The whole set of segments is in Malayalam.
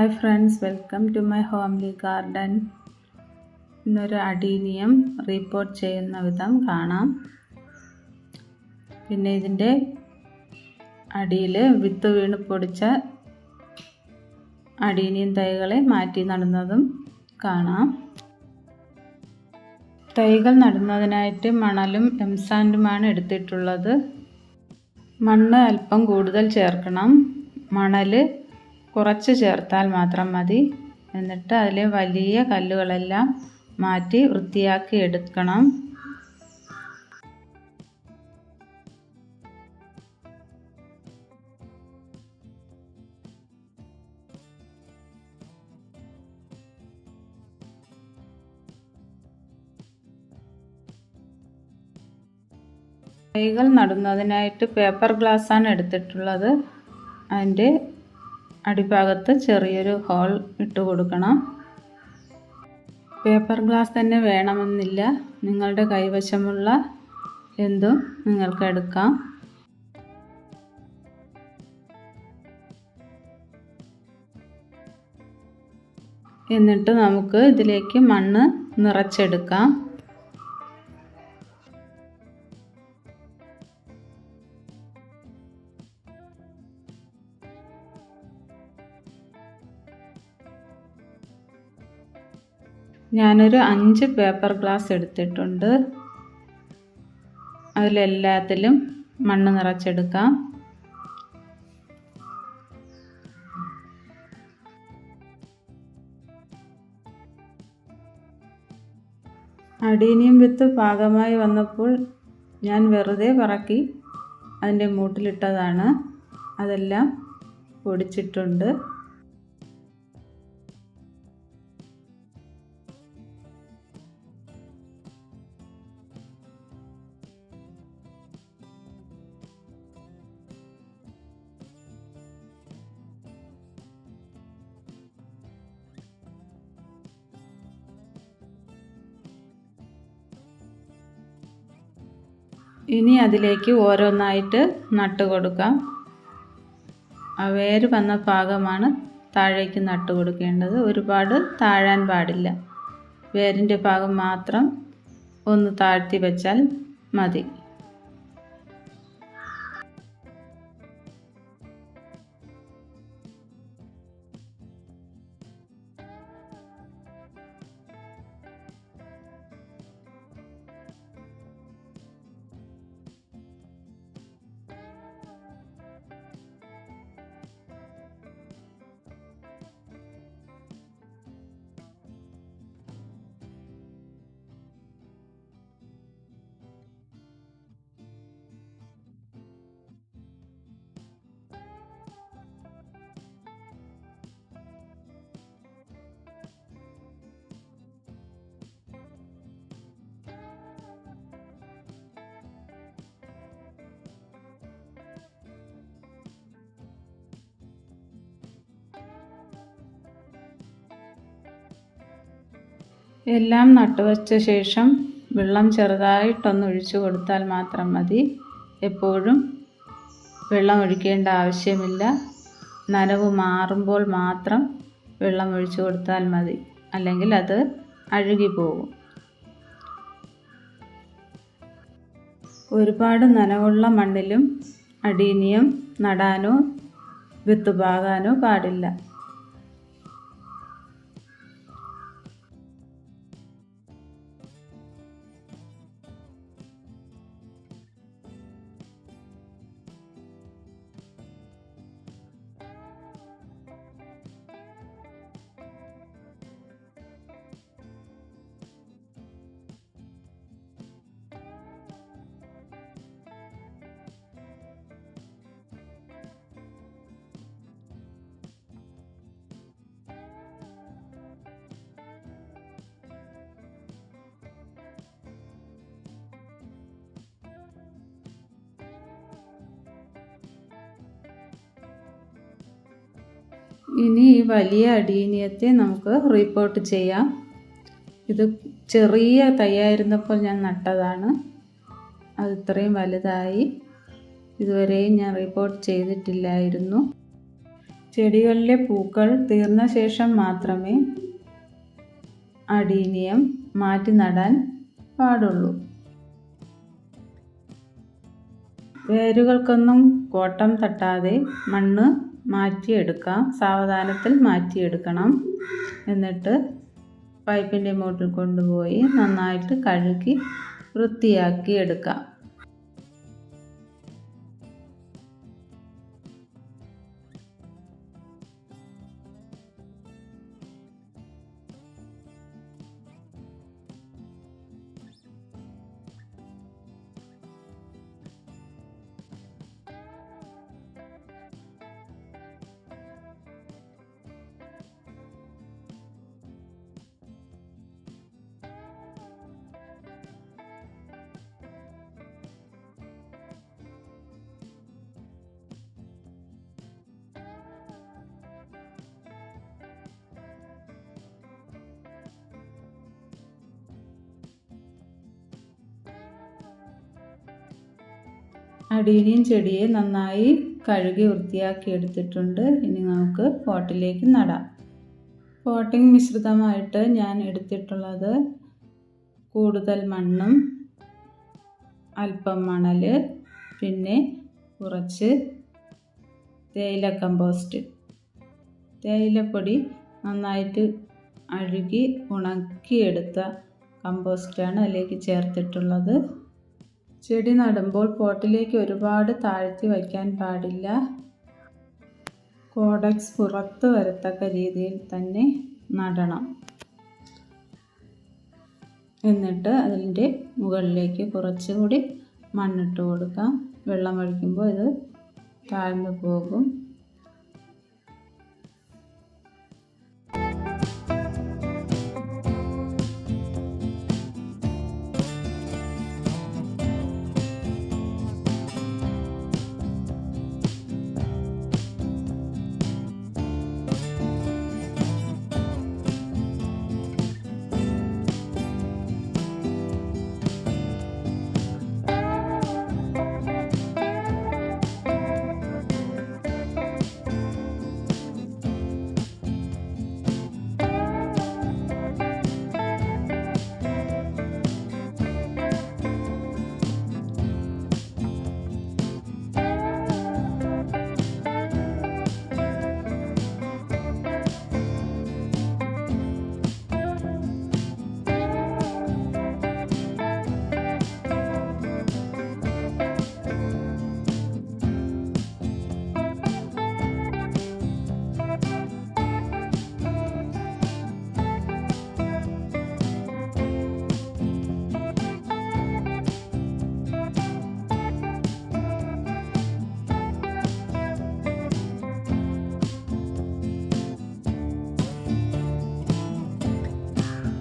Hi friends, welcome to my homely garden. ഇന്നൊരു അഡീനിയം റീപോർട്ട് ചെയ്യുന്ന വിധം കാണാം. പിന്നെ ഇതിൻ്റെ അടിയിൽ വിത്ത് വീണ് പൊടിച്ച അഡീനിയം തൈകളെ മാറ്റി നടുന്നതും കാണാം. തൈകൾ നടുന്നതിനായിട്ട് മണലും എംസാൻഡുമാണ് എടുത്തിട്ടുള്ളത്. മണ്ണ് അല്പം കൂടുതൽ ചേർക്കണം. മണൽ കുറച്ച് ചേർത്താൽ മാത്രം മതി. എന്നിട്ട് അതിലെ വലിയ കല്ലുകളെല്ലാം മാറ്റി വൃത്തിയാക്കി എടുക്കണം. തൈകൾ നടുന്നതിനായിട്ട് പേപ്പർ ഗ്ലാസ്സാണ് എടുത്തിട്ടുള്ളത്. അതിൻ്റെ അടിഭാഗത്ത് ചെറിയൊരു ഹോൾ ഇട്ട് കൊടുക്കണം. പേപ്പർ ഗ്ലാസ് തന്നെ വേണമെന്നില്ല, നിങ്ങളുടെ കൈവശമുള്ള എന്തും നിങ്ങൾക്ക് എടുക്കാം. എന്നിട്ട് നമുക്ക് ഇതിലേക്ക് മണ്ണ് നിറച്ചെടുക്കാം. ഞാനൊരു 5 പേപ്പർ ഗ്ലാസ് എടുത്തിട്ടുണ്ട്. അതിലെല്ലാത്തിലും മണ്ണ് നിറച്ചെടുക്കാം. അഡീനിയം വിത്ത് പാകമായി വന്നപ്പോൾ ഞാൻ വെറുതെ പറക്കി അതിൻ്റെ മൂട്ടിലിട്ടതാണ്. അതെല്ലാം പൊടിച്ചിട്ടുണ്ട്. ഇനി അതിലേക്ക് ഓരോന്നായിട്ട് നട്ട് കൊടുക്കാം. ആ വേര് വന്ന ഭാഗമാണ് താഴേക്ക് നട്ട് കൊടുക്കേണ്ടത്. ഒരുപാട് താഴാൻ പാടില്ല. വേരിൻ്റെ ഭാഗം മാത്രം ഒന്ന് താഴ്ത്തി വെച്ചാൽ മതി. എല്ലാം നട്ടുവച്ച ശേഷം വെള്ളം ചെറുതായിട്ടൊന്ന് ഒഴിച്ചു കൊടുത്താൽ മാത്രം മതി. എപ്പോഴും വെള്ളം ഒഴിക്കേണ്ട ആവശ്യമില്ല. നനവ് മാറുമ്പോൾ മാത്രം വെള്ളം ഒഴിച്ചു കൊടുത്താൽ മതി, അല്ലെങ്കിൽ അത് അഴുകിപ്പോകും. ഒരുപാട് നനവുള്ള മണ്ണിലും അഡീനിയം നടാനോ വിത്ത് പാകാനോ പാടില്ല. ഇനി ഈ വലിയ അഡീനിയത്തെ നമുക്ക് റീപോർട്ട് ചെയ്യാം. ഇത് ചെറിയ തൈയായിരുന്നപ്പോൾ ഞാൻ നട്ടതാണ്. അത് ഇത്രയും വലുതായി. ഇതുവരെയും ഞാൻ റീപോർട്ട് ചെയ്തിട്ടില്ലായിരുന്നു. ചെടികളിലെ പൂക്കൾ തീർന്ന ശേഷം മാത്രമേ അഡീനിയം മാറ്റി നടാൻ പാടുള്ളൂ. വേരുകൾക്കൊന്നും കോട്ടം തട്ടാതെ മണ്ണ് മാറ്റിയെടുക്കാം. സാവധാനത്തിൽ മാറ്റിയെടുക്കണം. എന്നിട്ട് പൈപ്പിൻ്റെ മൂട്ടിൽ കൊണ്ടുപോയി നന്നായിട്ട് കഴുകി വൃത്തിയാക്കി എടുക്കാം. അഡീനിയം ചെടിയെ നന്നായി കഴുകി വൃത്തിയാക്കി എടുത്തിട്ടുണ്ട്. ഇനി നമുക്ക് പോട്ടിലേക്ക് നടാം. പോട്ടിംഗ് മിശ്രിതമായിട്ട് ഞാൻ എടുത്തിട്ടുള്ളത് കൂടുതൽ മണ്ണും അല്പം മണൽ, പിന്നെ കുറച്ച് തേയില കമ്പോസ്റ്റ്. തേയിലപ്പൊടി നന്നായിട്ട് അഴുകി ഉണക്കിയെടുത്ത കമ്പോസ്റ്റാണ് അതിലേക്ക് ചേർത്തിട്ടുള്ളത്. ചെടി നടുമ്പോൾ പോട്ടിലേക്ക് ഒരുപാട് താഴ്ത്തി വയ്ക്കാൻ പാടില്ല. കോഡക്സ് പുറത്ത് വരത്തക്ക രീതിയിൽ തന്നെ നടണം. എന്നിട്ട് അതിൻ്റെ മുകളിലേക്ക് കുറച്ചുകൂടി മണ്ണിട്ട് കൊടുക്കാം. വെള്ളം ഒഴിക്കുമ്പോൾ ഇത് താഴ്ന്നു പോകും.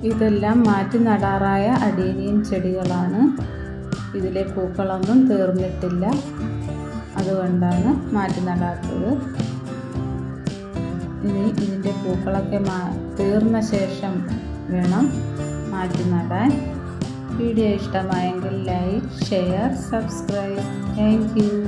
ഇതെല്ലാം മാറ്റി നടാറായ അഡീനിയം ചെടികളാണ്. ഇതിലെ പൂക്കളൊന്നും തീർന്നിട്ടില്ല, അതുകൊണ്ടാണ് മാറ്റി നടാത്തത്. ഇനി ഇതിൻ്റെ പൂക്കളൊക്കെ തീർന്ന ശേഷം വേണം മാറ്റി നടാൻ. വീഡിയോ ഇഷ്ടമായെങ്കിൽ like, share, subscribe. Thank you.